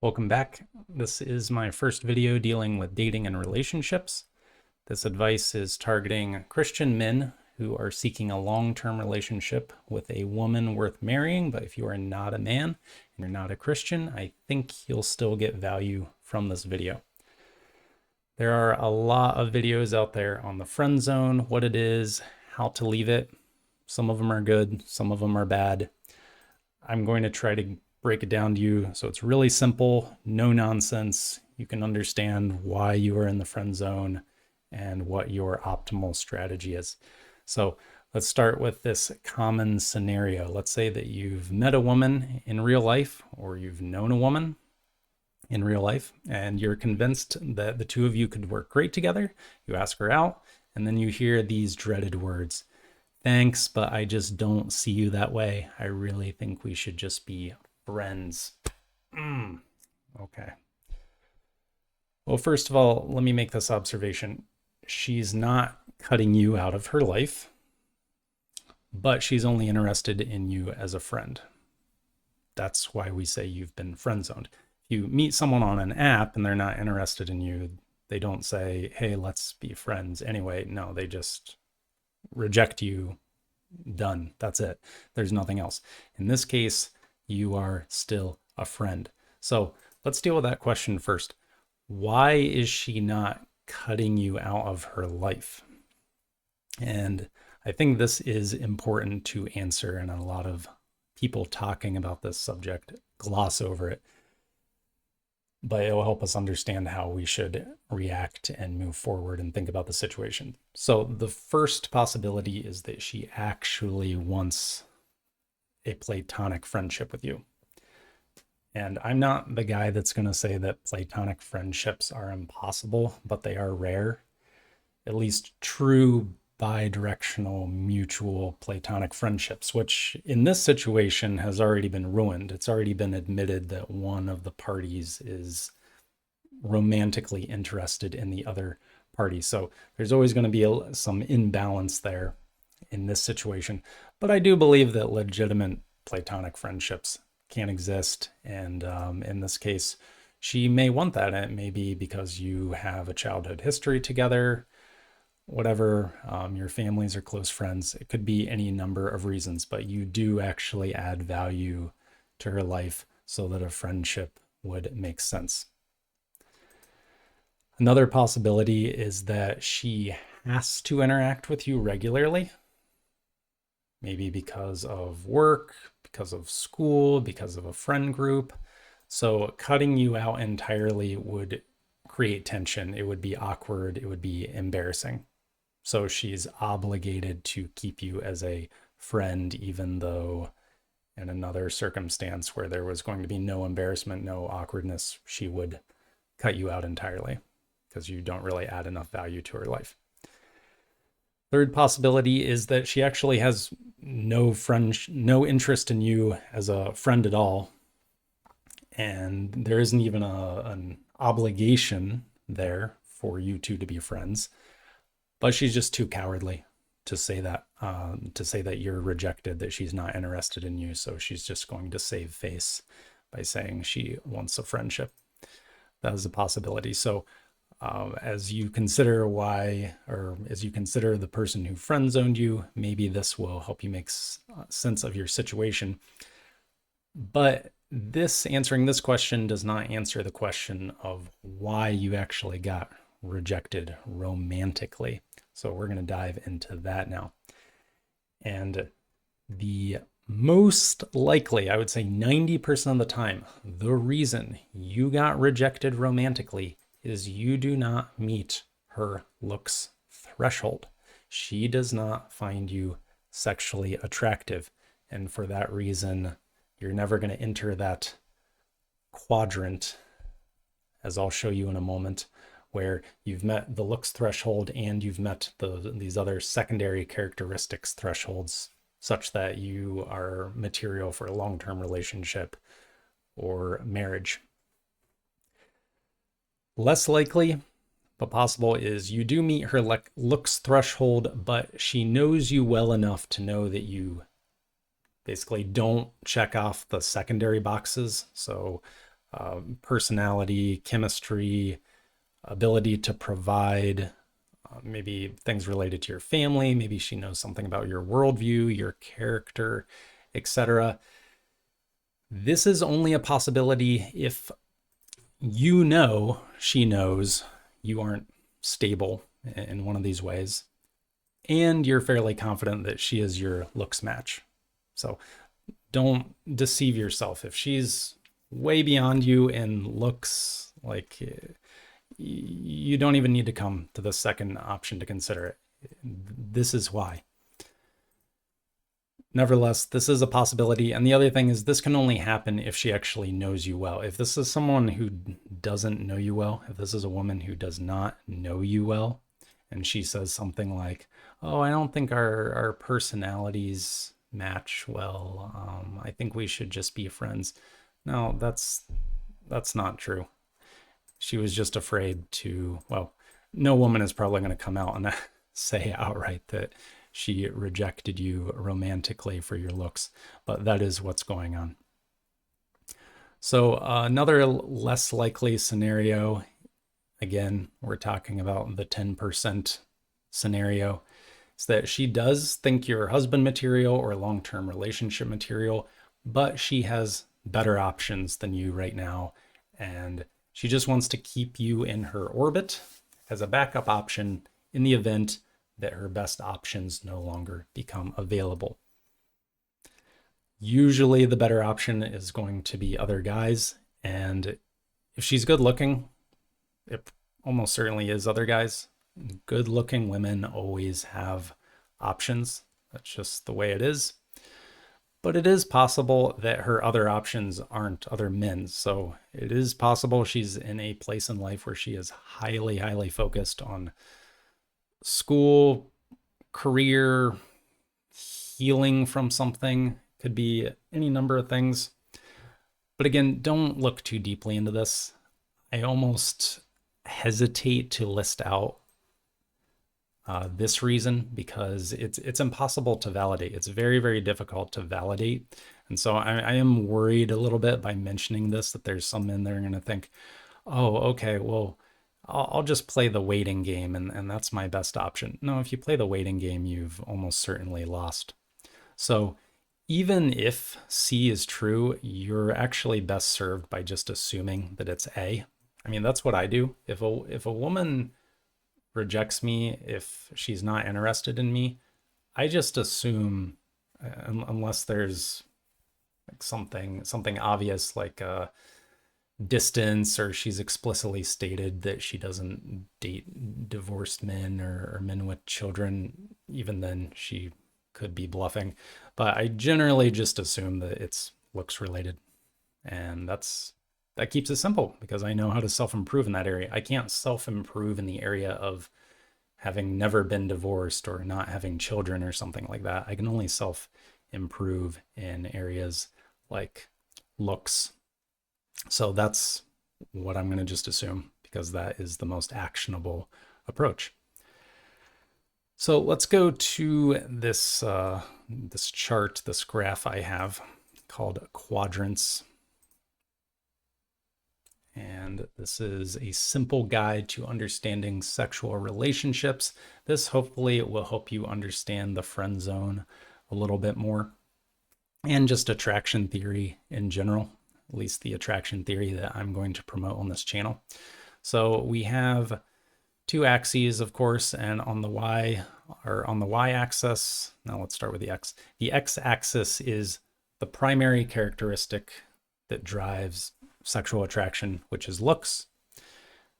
Welcome back. This is my first video dealing with dating and relationships. This advice is targeting Christian men who are seeking a long-term relationship with a woman worth marrying, but if you are not a man and you're not a Christian, I think you'll still get value from this video. There are a lot of videos out there on the friend zone, what it is, how to leave it. Some of them are good, some of them are bad. I'm going to try to break it down to you so it's really simple, no nonsense. You can understand why you are in the friend zone and what your optimal strategy is. So let's start with this common scenario. Let's say that you've met a woman in real life, or you've known a woman in real life, and you're convinced that the two of you could work great together. You ask her out, and then you hear these dreaded words: "Thanks, but I just don't see you that way. I really think we should just be friends." Okay. Well, first of all, let me make this observation. She's not cutting you out of her life, but she's only interested in you as a friend. That's why we say you've been friend zoned. If you meet someone on an app and they're not interested in you, they don't say, "Hey, let's be friends anyway." No, they just reject you. Done. That's it. There's nothing else. In this case, you are still a friend. So let's deal with that question first. Why is she not cutting you out of her life? And I think this is important to answer, and a lot of people talking about this subject gloss over it. But it will help us understand how we should react and move forward and think about the situation. So the first possibility is that she actually wants a platonic friendship with you. And I'm not the guy that's going to say that platonic friendships are impossible, but they are rare. At least true bi-directional mutual platonic friendships, which in this situation has already been ruined. It's already been admitted that one of the parties is romantically interested in the other party. So there's always going to be some imbalance there in this situation. But I do believe that legitimate platonic friendships can exist. And in this case, she may want that. And it may be because you have a childhood history together, whatever, your families are close friends. It could be any number of reasons, but you do actually add value to her life so that a friendship would make sense. Another possibility is that she has to interact with you regularly, maybe because of work, because of school, because of a friend group. So cutting you out entirely would create tension. It would be awkward. It would be embarrassing. So she's obligated to keep you as a friend, even though in another circumstance where there was going to be no embarrassment, no awkwardness, she would cut you out entirely because you don't really add enough value to her life. Third possibility is that she actually has no interest in you as a friend at all. And there isn't even an obligation there for you two to be friends. But she's just too cowardly to say that you're rejected, that she's not interested in you. So she's just going to save face by saying she wants a friendship. That is a possibility. So as you consider the person who friend zoned you, maybe this will help you make sense of your situation. But answering this question does not answer the question of why you actually got rejected romantically. So we're going to dive into that now. And the most likely, I would say 90% of the time, the reason you got rejected romantically is you do not meet her looks threshold. She does not find you sexually attractive. And for that reason, you're never going to enter that quadrant, as I'll show you in a moment, where you've met the looks threshold and you've met these other secondary characteristics thresholds such that you are material for a long-term relationship or marriage. Less likely, but possible, is you do meet her looks threshold, but she knows you well enough to know that you basically don't check off the secondary boxes. So personality, chemistry, ability to provide, maybe things related to your family. Maybe she knows something about your worldview, your character, etc. This is only a possibility if you know she knows you aren't stable in one of these ways, and you're fairly confident that she is your looks match. So don't deceive yourself. If she's way beyond you in looks, like, you don't even need to come to the second option to consider it. This is why. Nevertheless, this is a possibility. And the other thing is, this can only happen if she actually knows you well. If this is someone who doesn't know you well, if this is a woman who does not know you well, and she says something like, oh, I don't think our personalities match well. I think we should just be friends. No, that's not true. She was just afraid to, well, no woman is probably going to come out and say outright that she rejected you romantically for your looks, but that is what's going on. So another less likely scenario, again, we're talking about the 10% scenario, is that she does think you're husband material or long-term relationship material, but she has better options than you right now, and she just wants to keep you in her orbit as a backup option in the event that her best options no longer become available. Usually the better option is going to be other guys, and if she's good looking, it almost certainly is other guys. Good looking women always have options. That's just the way it is. But it is possible that her other options aren't other men. So it is possible she's in a place in life where she is highly, highly focused on school, career, healing from something. Could be any number of things. But again, don't look too deeply into this. I almost hesitate to list out this reason, because it's impossible to validate. It's very, very difficult to validate. And so I am worried a little bit by mentioning this, that there's some men that are going to think, oh, okay, well, I'll just play the waiting game, and that's my best option. No, if you play the waiting game, you've almost certainly lost. So even if C is true, you're actually best served by just assuming that it's A. I mean, that's what I do. If a woman rejects me, if she's not interested in me, I just assume, unless there's like something obvious, like distance, or she's explicitly stated that she doesn't date divorced men or men with children, even then she could be bluffing. But I generally just assume that it's looks related, and that keeps it simple, because I know how to self-improve in that area. I can't self-improve in the area of having never been divorced or not having children or something like that. I can only self-improve in areas like looks. So that's what I'm going to just assume, because that is the most actionable approach. So let's go to this this chart, this graph I have called quadrants. And this is a simple guide to understanding sexual relationships. This hopefully will help you understand the friend zone a little bit more, and just attraction theory in general, at least the attraction theory that I'm going to promote on this channel. So we have two axes, of course, and on the y-axis, now let's start with the x. The x-axis is the primary characteristic that drives sexual attraction, which is looks,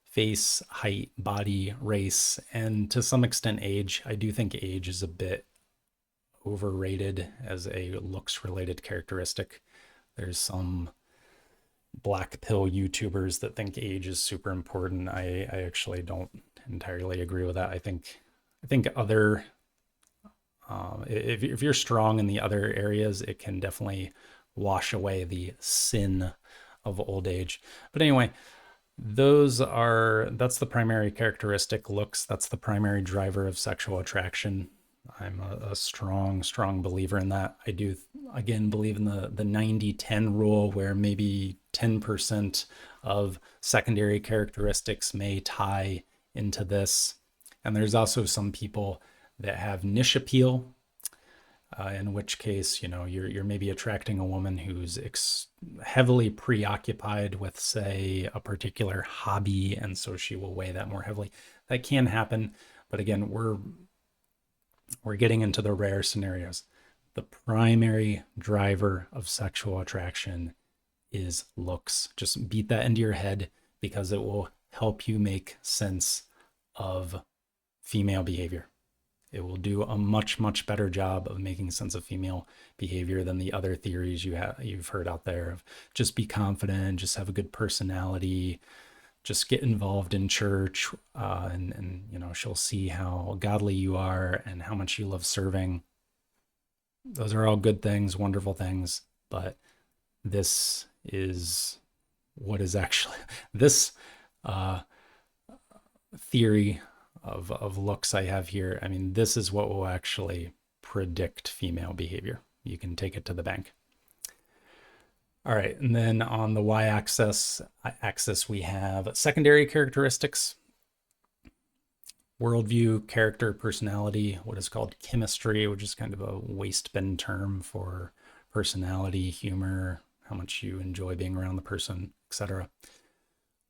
face, height, body, race, and to some extent age. I do think age is a bit overrated as a looks-related characteristic. There's some black pill YouTubers that think age is super important. I actually don't entirely agree with that. I think other if you're strong in the other areas, it can definitely wash away the sin of old age. But anyway, that's the primary characteristic, looks. That's the primary driver of sexual attraction. I'm a strong believer in that. I do, again, believe in the 90-10 rule, where maybe 10% of secondary characteristics may tie into this. And there's also some people that have niche appeal, in which case, you're maybe attracting a woman who's heavily preoccupied with, say, a particular hobby, and so she will weigh that more heavily. That can happen, but again, we're getting into the rare scenarios. The primary driver of sexual attraction is looks. Just beat that into your head, because it will help you make sense of female behavior. It will do a much, much better job of making sense of female behavior than the other theories you've heard out there of just be confident, just have a good personality, just get involved in church, and she'll see how godly you are and how much you love serving. Those are all good things, wonderful things, but this is what is actually this theory of looks I have here. I mean, this is what will actually predict female behavior. You can take it to the bank. All right, and then on the y-axis we have secondary characteristics, worldview, character, personality, what is called chemistry, which is kind of a waste bin term for personality, humor, how much you enjoy being around the person, etc.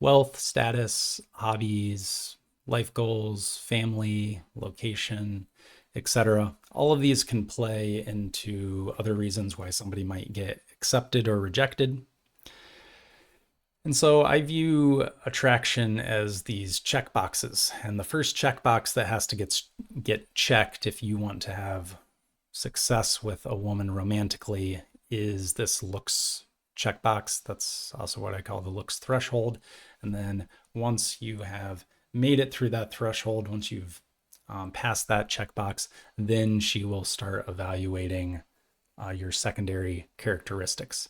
Wealth, status, hobbies, life goals, family, location, etc. All of these can play into other reasons why somebody might get accepted or rejected. And so I view attraction as these check boxes. And the first checkbox that has to get checked if you want to have success with a woman romantically is this looks checkbox. That's also what I call the looks threshold. And then once you have made it through that threshold, once you've passed that checkbox, then she will start evaluating your secondary characteristics.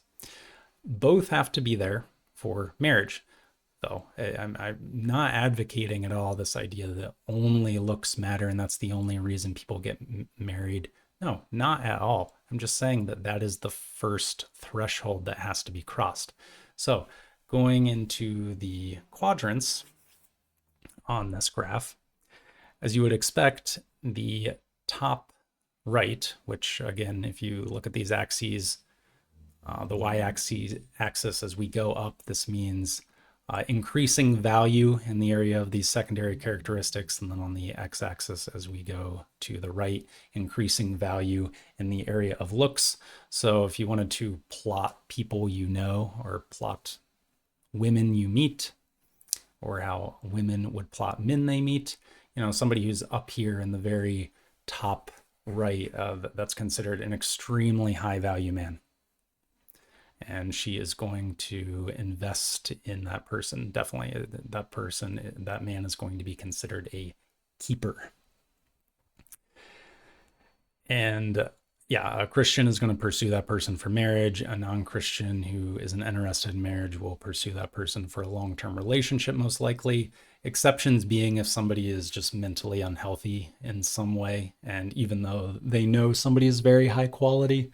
Both have to be there for marriage, though. I'm not advocating at all this idea that only looks matter and that's the only reason people get married. No, not at all. I'm just saying that is the first threshold that has to be crossed. So going into the quadrants on this graph, as you would expect, the top right, which again, if you look at these axes, the y-axis as we go up, this means increasing value in the area of these secondary characteristics. And then on the x-axis as we go to the right, increasing value in the area of looks. So if you wanted to plot people you know, or plot women you meet, or how women would plot men they meet, somebody who's up here in the very top right, that's considered an extremely high value man. And she is going to invest in that person. Definitely that man is going to be considered a keeper. And yeah, a Christian is going to pursue that person for marriage. A non-Christian who isn't interested in marriage will pursue that person for a long-term relationship, most likely. Exceptions being if somebody is just mentally unhealthy in some way. And even though they know somebody is very high quality,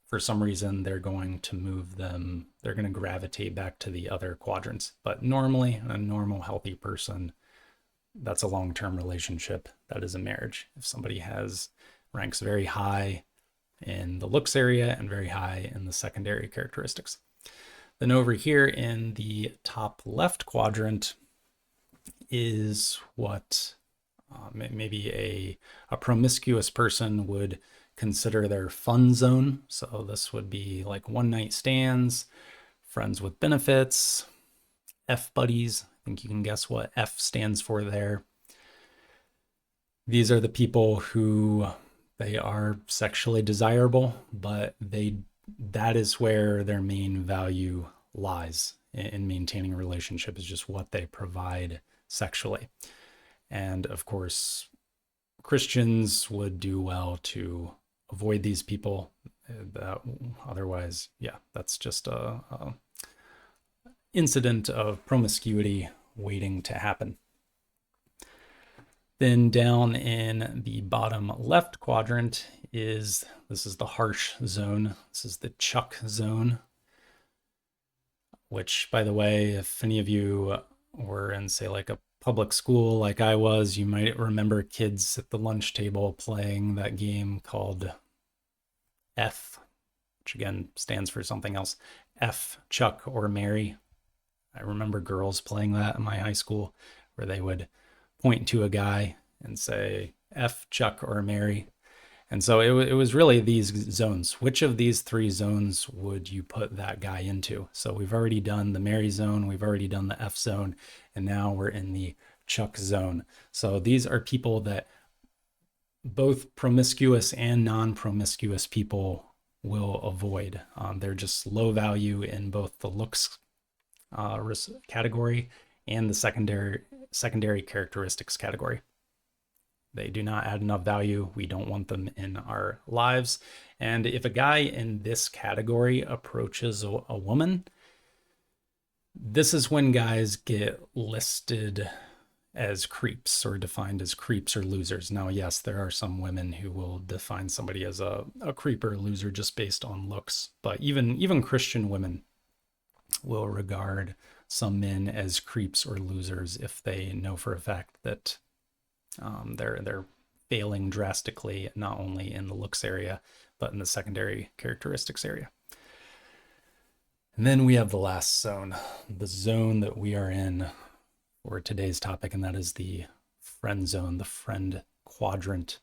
for some reason, they're going to gravitate back to the other quadrants. But normally, a normal, healthy person, that's a long-term relationship. That is a marriage. If somebody ranks very high in the looks area and very high in the secondary characteristics. Then over here in the top left quadrant is what maybe a promiscuous person would consider their fun zone. So this would be like one night stands, friends with benefits, F buddies. I think you can guess what F stands for there. These are the people who they are sexually desirable, but that is where their main value lies in maintaining a relationship, is just what they provide sexually. And of course, Christians would do well to avoid these people. Otherwise, yeah, that's just a incident of promiscuity waiting to happen. Then down in the bottom left quadrant this is the harsh zone. This is the Chuck zone. which, by the way, if any of you were in, say, like a public school like I was, you might remember kids at the lunch table playing that game called F, which again stands for something else. F, Chuck or Mary. I remember girls playing that in my high school where they would point to a guy and say F, Chuck or Mary. And so it was really these zones. Which of these three zones would you put that guy into? So we've already done the Mary zone, we've already done the F zone, and now we're in the Chuck zone. So these are people that both promiscuous and non-promiscuous people will avoid. They're just low value in both the looks category and the secondary characteristics category. They do not add enough value. We don't want them in our lives. And if a guy in this category approaches a woman, this is when guys get listed as creeps or defined as creeps or losers. Now, yes, there are some women who will define somebody as a creep or loser just based on looks, but even Christian women will regard some men as creeps or losers if they know for a fact that they're failing drastically, not only in the looks area, but in the secondary characteristics area. And then we have the last zone, the zone that we are in for today's topic, and that is the friend zone, the friend quadrant.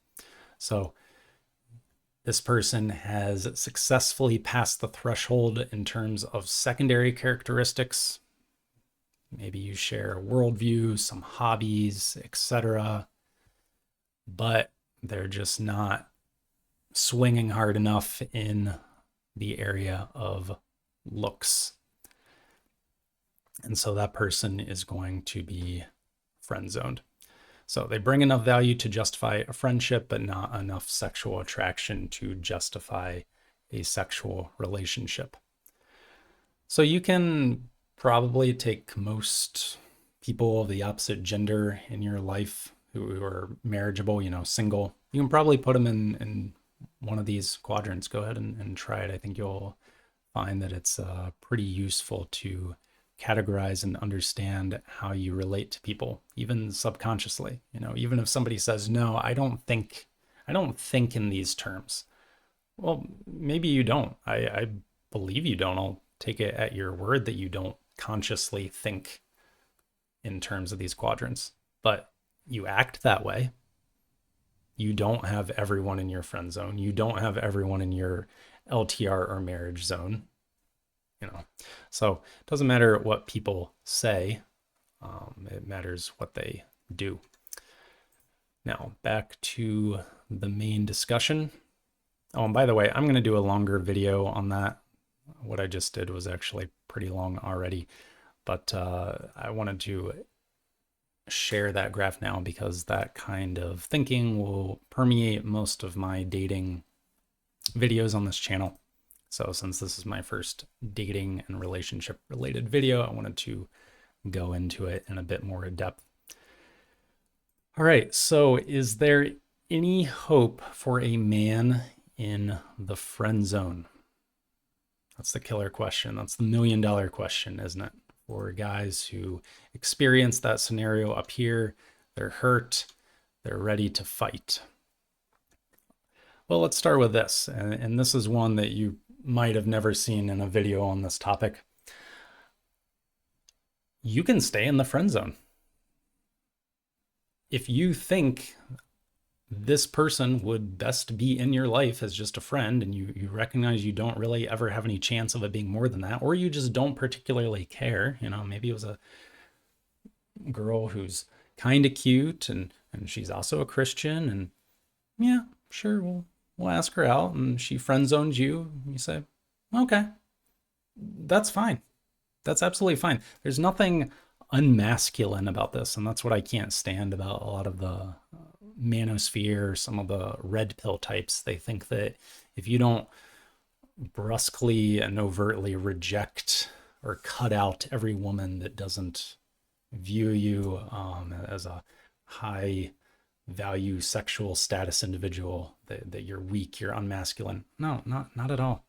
So this person has successfully passed the threshold in terms of secondary characteristics. Maybe you share a worldview, some hobbies, etc., but they're just not swinging hard enough in the area of looks. And so that person is going to be friend zoned. So they bring enough value to justify a friendship, but not enough sexual attraction to justify a sexual relationship. So you can probably take most people of the opposite gender in your life who are marriageable, single. You can probably put them in one of these quadrants. Go ahead and try it. I think you'll find that it's pretty useful to categorize and understand how you relate to people, even subconsciously. Even if somebody says, no, I don't think in these terms. Well, maybe you don't. I believe you don't. I'll take it at your word that you don't consciously think in terms of these quadrants, but you act that way. You don't have everyone in your friend zone. You don't have everyone in your LTR or marriage zone. So it doesn't matter what people say. It matters what they do. Now back to the main discussion. Oh, and by the way, I'm going to do a longer video on that. What I just did was actually pretty long already, but I wanted to share that graph now because that kind of thinking will permeate most of my dating videos on this channel. So since this is my first dating and relationship related video, I wanted to go into it in a bit more depth. All right, so is there any hope for a man in the friend zone? That's the killer question. That's the $1 million question, isn't it? For guys who experience that scenario up here, they're hurt, they're ready to fight. Well, let's start with this. And this is one that you might have never seen in a video on this topic. You can stay in the friend zone. If you think this person would best be in your life as just a friend, and you recognize you don't really ever have any chance of it being more than that, or you just don't particularly care, maybe it was a girl who's kind of cute and she's also a Christian, and yeah, sure, we'll ask her out, and she friend zones you. You say, okay, that's fine. That's absolutely fine. There's nothing unmasculine about this, and that's what I can't stand about a lot of the manosphere, some of the red pill types. They think that if you don't brusquely and overtly reject or cut out every woman that doesn't view you as a high value sexual status individual, that you're weak, you're unmasculine. No, not at all.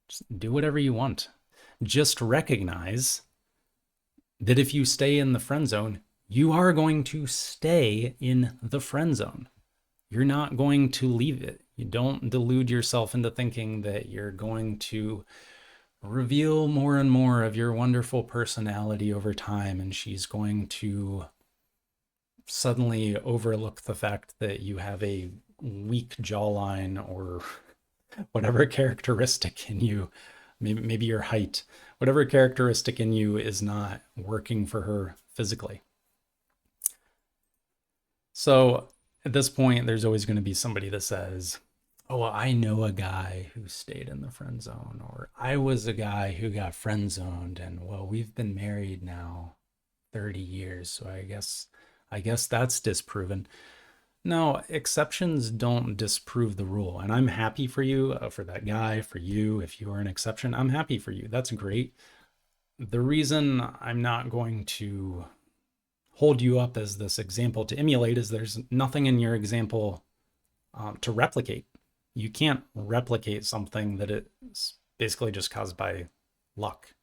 Just do whatever you want. Just recognize that if you stay in the friend zone, you are going to stay in the friend zone. You're not going to leave it. You don't delude yourself into thinking that you're going to reveal more and more of your wonderful personality over time, and she's going to suddenly overlook the fact that you have a weak jawline or whatever characteristic in you, maybe your height, whatever characteristic in you is not working for her physically. So at this point, there's always going to be somebody that says, oh, well, I know a guy who stayed in the friend zone, or I was a guy who got friend zoned, and well, we've been married now 30 years, so I guess that's disproven. No, exceptions don't disprove the rule. And I'm happy for you, for that guy, for you. If you are an exception, I'm happy for you. That's great. The reason I'm not going to hold you up as this example to emulate is there's nothing in your example to replicate. You can't replicate something that is basically just caused by luck.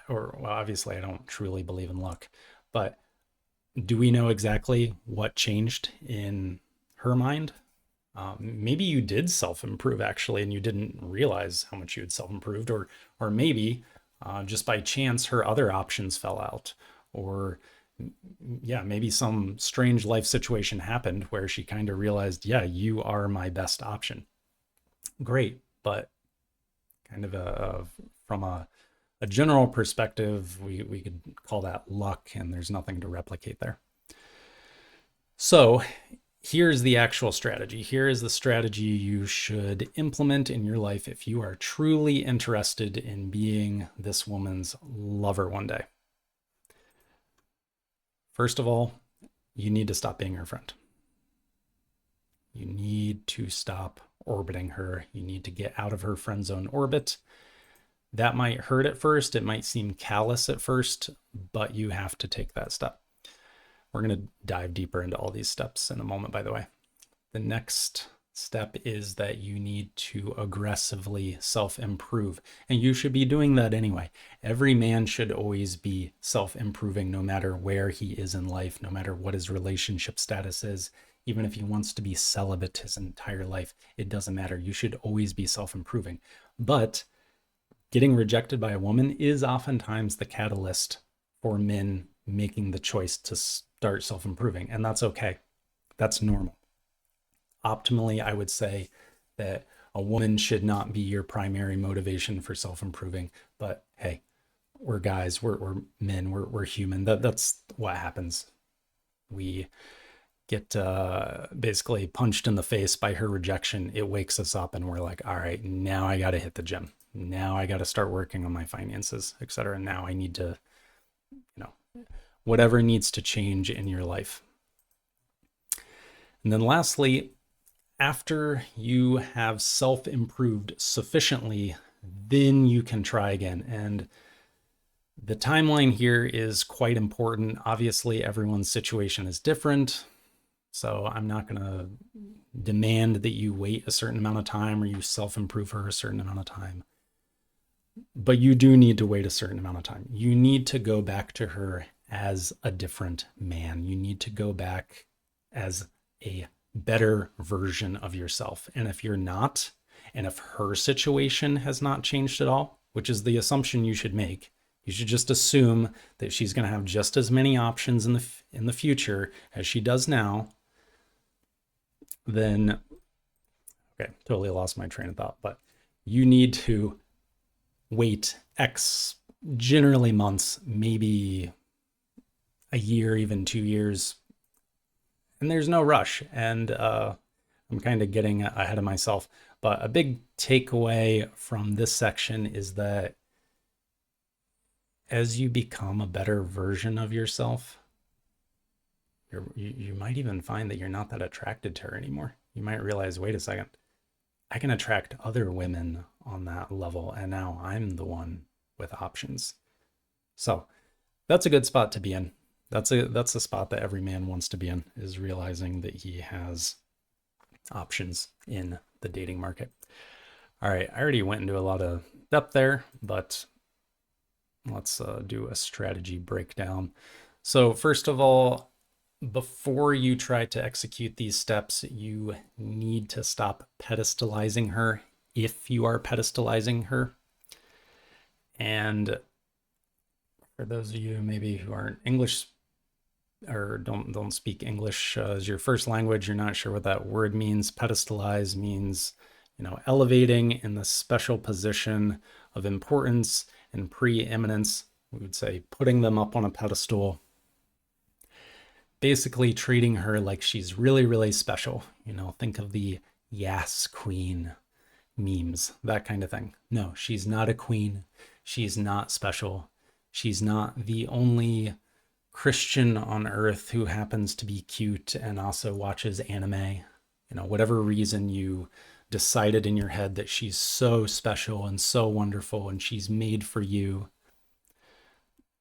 Or, well, obviously, I don't truly believe in luck, but do we know exactly what changed in her mind? Maybe you did self-improve actually, and you didn't realize how much you had self-improved, or maybe just by chance her other options fell out, or yeah, maybe some strange life situation happened where she kind of realized, yeah, you are my best option. Great, but kind of from a general perspective, we could call that luck, and there's nothing to replicate there. So here's the actual strategy. Here is the strategy you should implement in your life if you are truly interested in being this woman's lover one day. First of all, you need to stop being her friend. You need to stop orbiting her. You need to get out of her friend zone orbit. That might hurt at first. It might seem callous at first, but you have to take that step. We're going to dive deeper into all these steps in a moment, by the way. The next step is that you need to aggressively self-improve, and you should be doing that anyway. Every man should always be self-improving, no matter where he is in life, no matter what his relationship status is. Even if he wants to be celibate his entire life, it doesn't matter. You should always be self-improving. But getting rejected by a woman is oftentimes the catalyst for men making the choice to start self-improving, and that's okay. That's normal. Optimally, I would say that a woman should not be your primary motivation for self-improving, but hey, we're guys, we're men, we're human. That's what happens. We get basically punched in the face by her rejection. It wakes us up and we're like, all right, now I got to hit the gym. Now I got to start working on my finances, etc. Now I need to, whatever needs to change in your life. And then lastly, after you have self-improved sufficiently, then you can try again. And the timeline here is quite important. Obviously, everyone's situation is different. So I'm not going to demand that you wait a certain amount of time or you self-improve for a certain amount of time. But you do need to wait a certain amount of time. You need to go back to her as a different man. You need to go back as a better version of yourself. And if you're not, and if her situation has not changed at all, which is the assumption you should make, you should just assume that she's going to have just as many options in the future as she does now. Then, okay, totally lost my train of thought, but you need to wait X, generally months, maybe a year, even 2 years. And there's no rush. And I'm kind of getting ahead of myself. But a big takeaway from this section is that as you become a better version of yourself, you might even find that you're not that attracted to her anymore. You might realize, wait a second, I can attract other women on that level, and now I'm the one with options. So that's a good spot to be in. That's a spot that every man wants to be in, is realizing that he has options in the dating market. All right, I already went into a lot of depth there, but let's do a strategy breakdown. So first of all, before you try to execute these steps, you need to stop pedestalizing her if you are pedestalizing her. And for those of you maybe who aren't English or don't speak English as your first language, you're not sure what that word means. Pedestalize means, elevating in the special position of importance and preeminence. We would say putting them up on a pedestal. Basically treating her like she's really, really special. Think of the Yas Queen memes, that kind of thing. No, she's not a queen. She's not special. She's not the only Christian on earth who happens to be cute and also watches anime. Whatever reason you decided in your head that she's so special and so wonderful and she's made for you.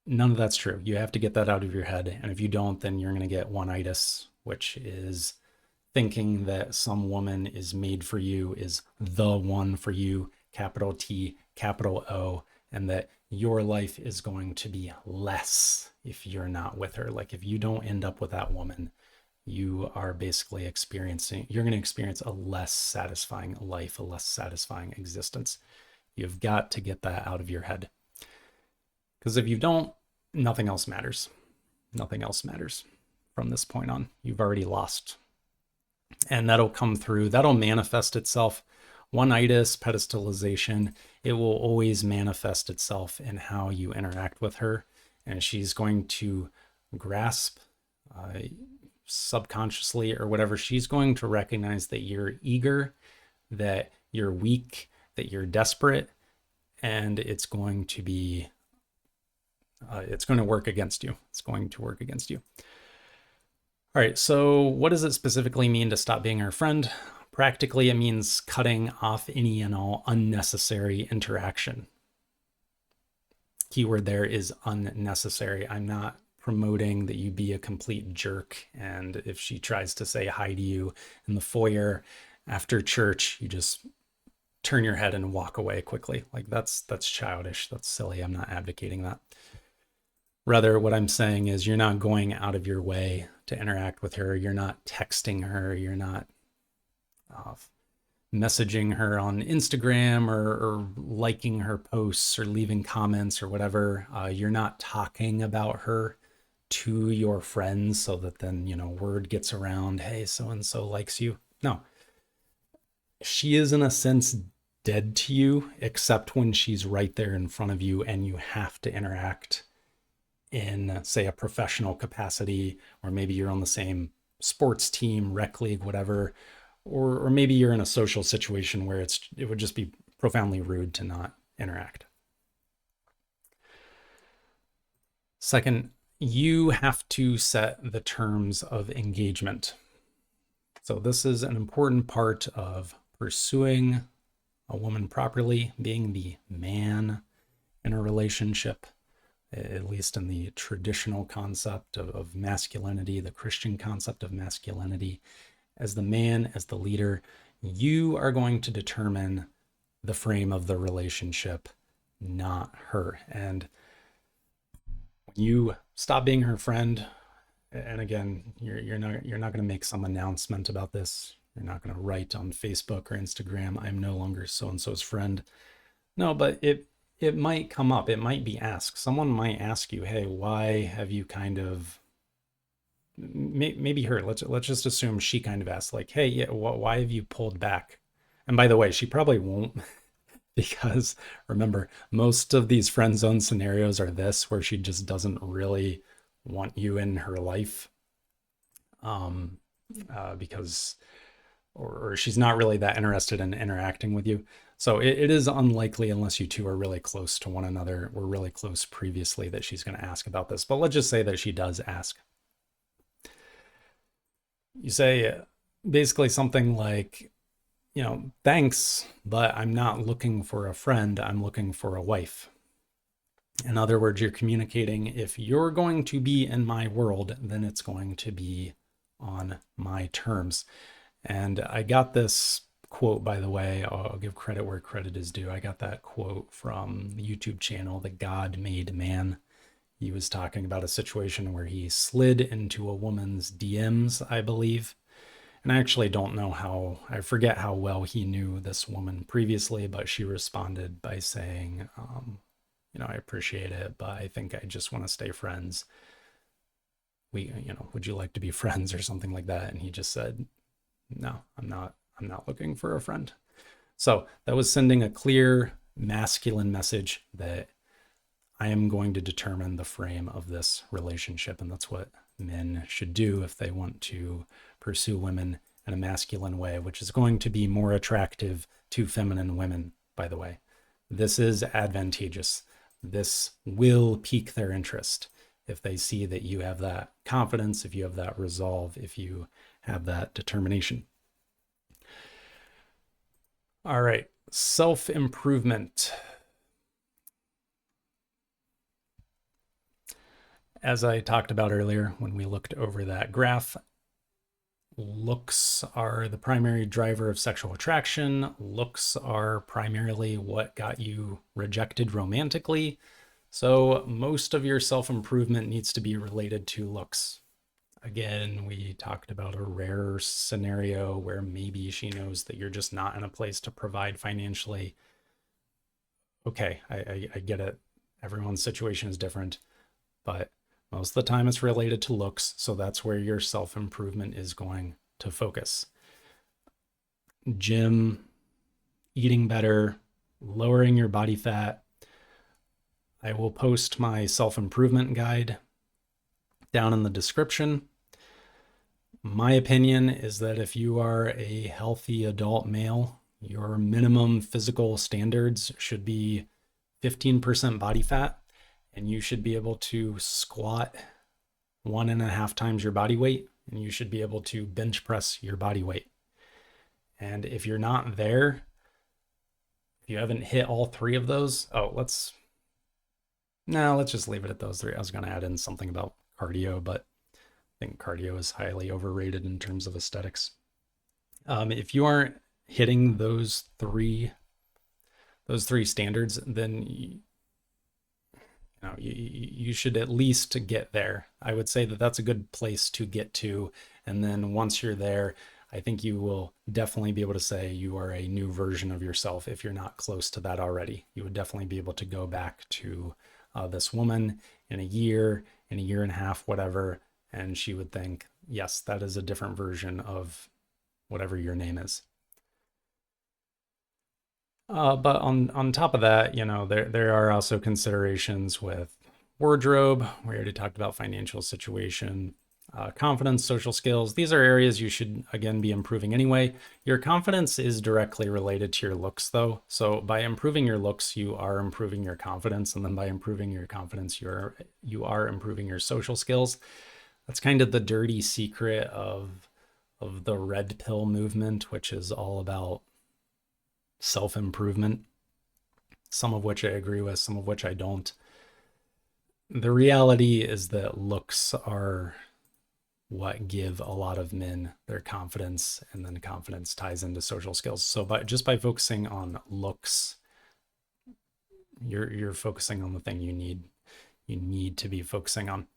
None of that's true. You have to get that out of your head. And if you don't, then you're going to get one-itis, which is thinking that some woman is made for you, is the one for you, capital T, capital O, and that your life is going to be less if you're not with her. Like if you don't end up with that woman, you are basically you're going to experience a less satisfying life, a less satisfying existence. You've got to get that out of your head. Because if you don't, nothing else matters. Nothing else matters from this point on. You've already lost. And that'll come through, that'll manifest itself. One-itis, pedestalization, it will always manifest itself in how you interact with her. And she's going to grasp subconsciously or whatever. She's going to recognize that you're eager, that you're weak, that you're desperate, and it's going to be it's going to work against you. It's going to work against you. All right, so what does it specifically mean to stop being her friend? Practically, it means cutting off any and all unnecessary interaction. Keyword there is unnecessary. I'm not promoting that you be a complete jerk, and if she tries to say hi to you in the foyer after church, you just turn your head and walk away quickly. Like that's childish. That's silly. I'm not advocating that. Rather, what I'm saying is you're not going out of your way to interact with her. You're not texting her. You're not messaging her on Instagram or liking her posts or leaving comments or whatever. You're not talking about her to your friends so that then, word gets around, hey, so-and-so likes you. No. She is in a sense dead to you, except when she's right there in front of you and you have to interact in, say, a professional capacity, or maybe you're on the same sports team, rec league, whatever, or maybe you're in a social situation where it would just be profoundly rude to not interact. Second, you have to set the terms of engagement. So this is an important part of pursuing a woman properly, being the man in a relationship, at least in the traditional concept of masculinity, the Christian concept of masculinity. As the man, as the leader, you are going to determine the frame of the relationship, not her. And when you stop being her friend, and again, you're not going to make some announcement about this. You're not going to write on Facebook or Instagram, I'm no longer so-and-so's friend. No, but it might come up. It might be asked. Someone might ask you, hey, why have you kind of, maybe her, let's just assume she kind of asked, like, hey, yeah, why have you pulled back? And by the way, she probably won't, because remember, most of these friend zone scenarios are this, where she just doesn't really want you in her life, because or she's not really that interested in interacting with you. So it is unlikely, unless you two are really close to one another, were really close previously, that she's going to ask about this. But let's just say that she does ask. You say basically something like, thanks, but I'm not looking for a friend. I'm looking for a wife. In other words, you're communicating, if you're going to be in my world, then it's going to be on my terms. And I got this quote, by the way. I'll give credit where credit is due. I got that quote from the YouTube channel, The God Made Man. He was talking about a situation where he slid into a woman's DMs, I believe. And I actually don't know how, I forget how well he knew this woman previously, but she responded by saying, I appreciate it, but I think I just want to stay friends. Would you like to be friends or something like that? And he just said, no, I'm not looking for a friend. So that was sending a clear masculine message that I am going to determine the frame of this relationship. And that's what men should do if they want to pursue women in a masculine way, which is going to be more attractive to feminine women, by the way. This is advantageous. This will pique their interest if they see that you have that confidence, if you have that resolve, if you have that determination. All right, self-improvement. As I talked about earlier, when we looked over that graph, looks are the primary driver of sexual attraction. Looks are primarily what got you rejected romantically. So most of your self-improvement needs to be related to looks. Again, we talked about a rare scenario where maybe she knows that you're just not in a place to provide financially. Okay, I get it. Everyone's situation is different, but most of the time it's related to looks, so that's where your self-improvement is going to focus. Gym, eating better, lowering your body fat. I will post my self-improvement guide down in the description. My opinion is that if you are a healthy adult male, your minimum physical standards should be 15% body fat, and you should be able to squat 1.5 times your body weight, and you should be able to bench press your body weight. And if you're not there, if you haven't hit all three of those, let's just leave it at those three. I was going to add in something about cardio, but I think cardio is highly overrated in terms of aesthetics. If you aren't hitting those three standards, then you should at least get there. I would say that that's a good place to get to. And then once you're there, I think you will definitely be able to say you are a new version of yourself. If you're not close to that already, you would definitely be able to go back to this woman in a year, in a year and a half, whatever. And she would think, yes, that is a different version of whatever your name is. But on top of that, there are also considerations with wardrobe. We already talked about financial situation, confidence, social skills. These are areas you should, again, be improving anyway. Your confidence is directly related to your looks, though. So by improving your looks, you are improving your confidence. And then by improving your confidence, you are improving your social skills. That's kind of the dirty secret of the red pill movement, which is all about self-improvement, some of which I agree with, some of which I don't. The reality is that looks are what give a lot of men their confidence, and then confidence ties into social skills. So just by focusing on looks, you're focusing on the thing you need to be focusing on.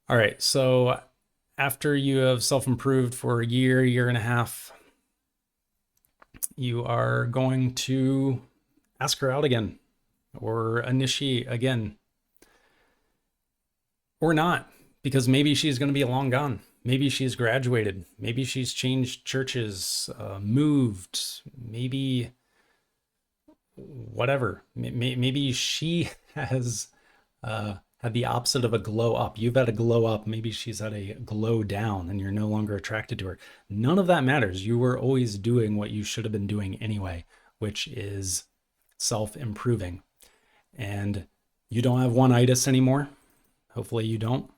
All right, so after you have self-improved for a year and a half, you are going to ask her out again or initiate again, or not, because maybe she's going to be long gone. Maybe she's graduated. Maybe she's changed churches, moved, maybe whatever. Maybe she has had the opposite of a glow up. You've had a glow up. Maybe she's had a glow down and you're no longer attracted to her. None of that matters. You were always doing what you should have been doing anyway, which is self-improving. And you don't have one-itis anymore. Hopefully you don't.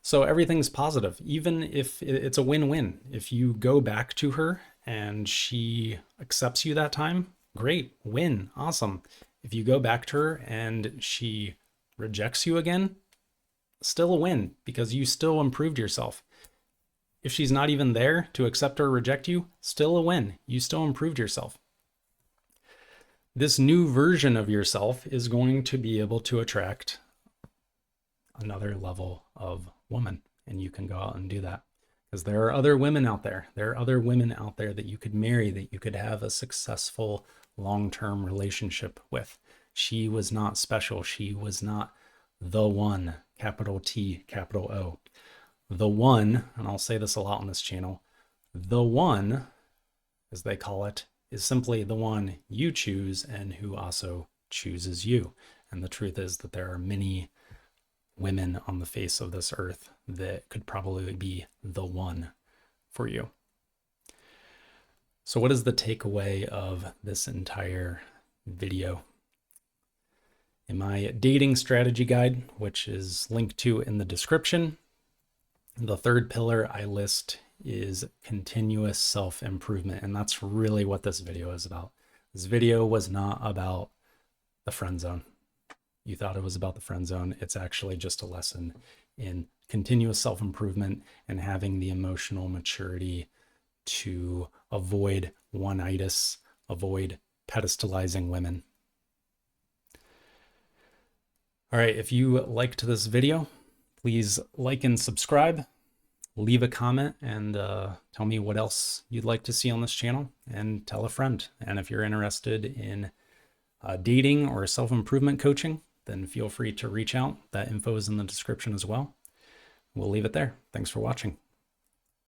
So everything's positive, even if it's a win-win. If you go back to her and she accepts you that time, great, win, awesome. If you go back to her and she rejects you again, still a win, because you still improved yourself. if she's not even there to accept or reject you, still a win. You still improved yourself. This new version of yourself is going to be able to attract another level of woman, and you can go out and do that. Because there are other women out there. There are other women out there that you could marry, that you could have a successful long-term relationship with. She was not special. She was not the one, capital T, capital O. The one, and I'll say this a lot on this channel, the one, as they call it, is simply the one you choose and who also chooses you. And the truth is that there are many women on the face of this earth that could probably be the one for you. So what is the takeaway of this entire video? In my dating strategy guide, which is linked to in the description, the third pillar I list is continuous self-improvement. And that's really what this video is about. This video was not about the friend zone. You thought it was about the friend zone. It's actually just a lesson in continuous self-improvement and having the emotional maturity to avoid one-itis, avoid pedestalizing women. All right, if you liked this video, please like and subscribe, leave a comment, and tell me what else you'd like to see on this channel, and tell a friend. And if you're interested in dating or self-improvement coaching, then feel free to reach out. That info is in the description as well. We'll leave it there. Thanks for watching.